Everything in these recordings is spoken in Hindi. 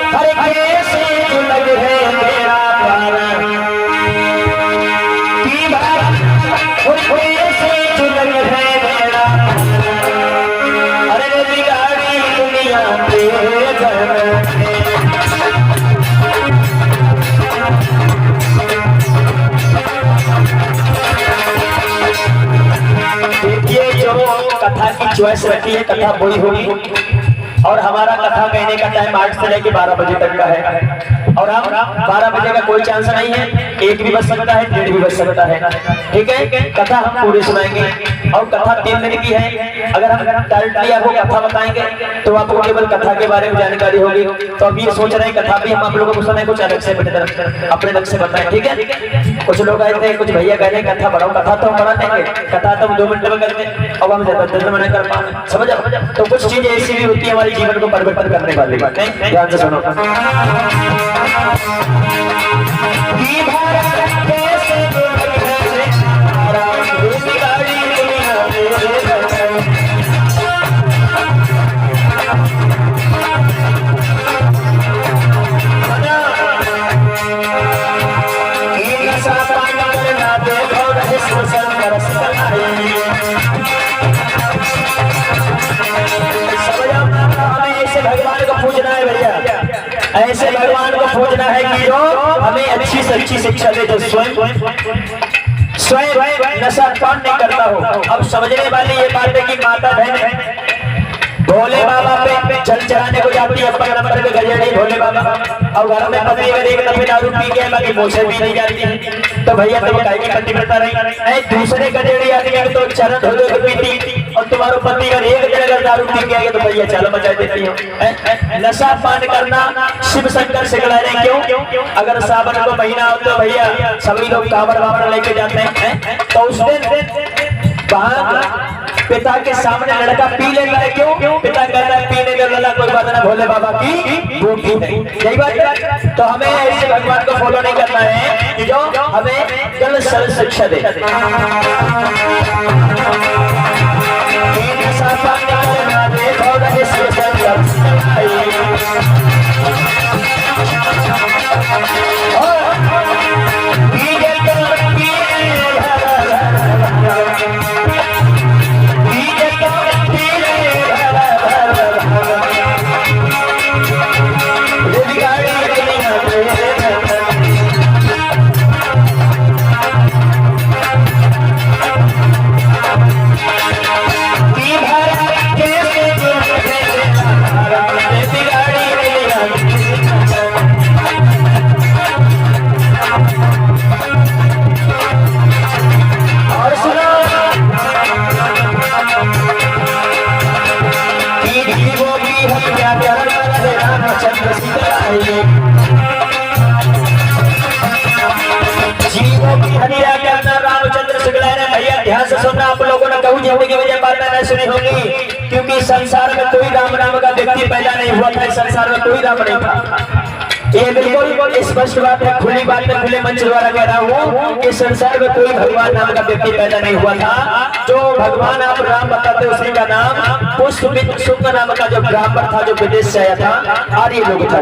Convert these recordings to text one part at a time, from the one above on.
हर कैसे लग है मेरा प्यार की बात, हर कैसे लग है मेरा, अरे बिगाड़ी दुनिया तेरे घर में। देखिए जो कथा की चॉइस रखी है, कथा वही होगी और हमारा कथा कहने का टाइम 8 से लेकर 12 बजे तक का है और हम 12 बजे का कोई चांस नहीं है, 1 भी बज सकता है, 1:30 भी बज सकता है, ठीक है। कथा हम पूरी सुनाएंगे और कथा 3 दिन की है। अगर हम डायरेक्टली आपको कथा बताएंगे तो आपको केवल कथा के बारे में जानकारी होगी। तो अब ये सोच रहे हैं कथा भी हम आप लोगों को सुनाए, कुछ अलग से अपने लग से बताएं, ठीक है। कुछ लोग आए थे, कुछ भैया कह रहे हैं कथा बढ़ाओ, कथा तो हम बढ़ा देंगे, कथा तो हम 2 मिनट में करते हैं, अब हम 10 मिनट में कर पाए, समझ। तो कुछ चीजें ऐसी भी होती है हमारे जीवन को परिवर्तन करने वाली बातें, ध्यान से सुनो। भगवान को पूजना है भैया, ऐसे भगवान को पूजना है कि जो हमें अच्छी से अच्छी शिक्षा दे, जो स्वयं नशा पान नहीं करता हो। अब समझने वाली ये बात है कि माता बहन भोले बाबा पे जल चढ़ाने को जाती है, 15 नंबर पे गजड़ी भोले बाबा, और घर में पत्नी अगर एक दफे दारू पी के बाकी मोसे भी नहीं जाती है, तो भैया तुम गाय की पति करता रही। दूसरे गजड़ी आती है तो चरण धो धो पीती, और तुम्हारा पति अगर एक दिन अगर दारू पी के आएगा तो भैया चल मचा देती हो। नशा पान करना शिव शंकर सिखला रहे, क्यों? अगर सावन को महीना हो तो भैया सभी लोग कांवड़ वावड़ लेके जाते हैं, तो उस दिन पिता के सामने लड़का पी लेता है, क्यों? पिता कहता है पीने का लड़ा कोई बात ना, भोले बाबा की बूटी नहीं, यही बात है। तो हमें ऐसे भगवान को फॉलो नहीं करना है कि जो हमें जल सरल शिक्षा दे। आप लोगों ने कभी जिंदगी में बात नहीं सुनी होगी, क्योंकि संसार में कोई राम नाम का व्यक्ति पैदा नहीं हुआ था, संसार में कोई राम नहीं था। ये बिल्कुल स्पष्ट बात है, खुली बात है, खुले मंच द्वारा कह रहा हूँ कि संसार में कोई भगवान नाम का व्यक्ति पैदा नहीं हुआ था। जो भगवान आप राम बताते उसी का नाम पुष्पमित्र शुक्ल नाम का जो ब्राह्मण था, जो विदेश से आया था, आर्य लोग था।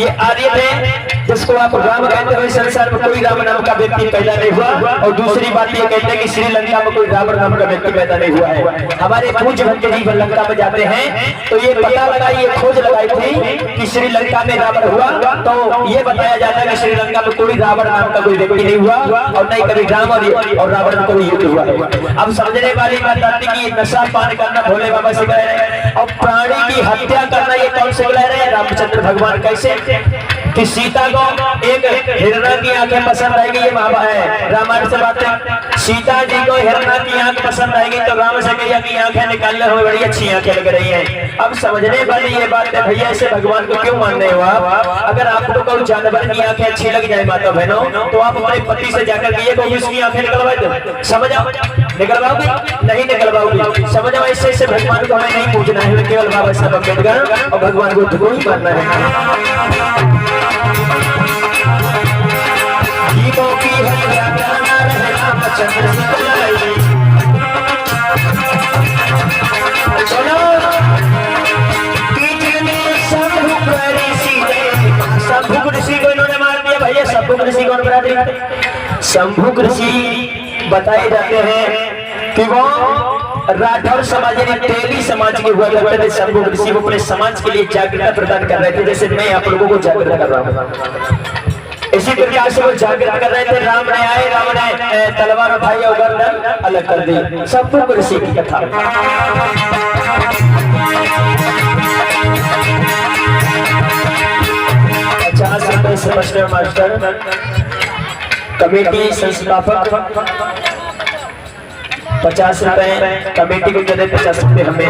ये आर्य थे जिसको आप राम कहते हुए संसार में कोई राम नाम का व्यक्ति पैदा नहीं हुआ। और दूसरी बात ये कहते हैं कि श्रीलंका में कोई रावण नाम का व्यक्ति पैदा नहीं हुआ है। हमारे पूज्य भक्त जी लंका में जाते हैं तो ये पता लगाई, ये खोज लगाई थी कि श्रीलंका में रावण हुआ, तो ये बताया जाता है कि श्रीलंका में कोई रावण नाम का कोई व्यक्ति नहीं हुआ और नहीं कभी राम और रावण का कोई युद्ध हुआ है। अब समझने वाली बात आती है कि नशा पान करना भोले बाबा सिखा रहे हैं और प्राणी की हत्या करना ये कौन सिखला रहे हैं? रामचंद्र भगवान। कैसे कि सीता को एक हिरणा की आंखें पसंद आएगी, ये महाभारत है, रामायण से बात है। सीता जी को हिरणा की आंख पसंद आएगी तो राम से कहिया की आंखें निकालने हमें बड़ी अच्छी आंखें लग रही हैं। अब समझने वाली ये बात है भैया, ऐसे भगवान को क्यों मानने हो आप? अगर आपको कोई जानवर की आंखें अच्छी लग जाए माता बहनों, तो आप अपने पति से जाकर कहिए को उसकी आंखें निकलवा दो, समझ आओ? निकलवाओगे? नहीं निकलवाओगे। समझ आओ? ऐसे भगवान को हमें नहीं पूछना है, केवल बाबा साहब अम्बेडकर और भगवान बुद्ध को ही मानना है। जीवों की हत्या करना रहे रामचंद्र सिखलाई। सुनो कीचड़ में सब करी सीधे शंभु ऋषि बताए जाते हैं कि वो राठौर समाज यानी तेली समाज के हुआ करते थे। शंभु ऋषि वो अपने समाज के लिए जागृति प्रदान कर रहे थे, जैसे मैं आप लोगों को जागृत कर रहा हूँ। इसी प्रकार से वो जागृत कर रहे थे। राम ने आए, राम ने तलवार उठाई और गर्दन अलग कर दी। शंभु ऋषि की कथा। 50 रुपए से मास्टर कमेटी संस्थापक 50 रुपए कमेटी को दे, 50 रुपए हमें।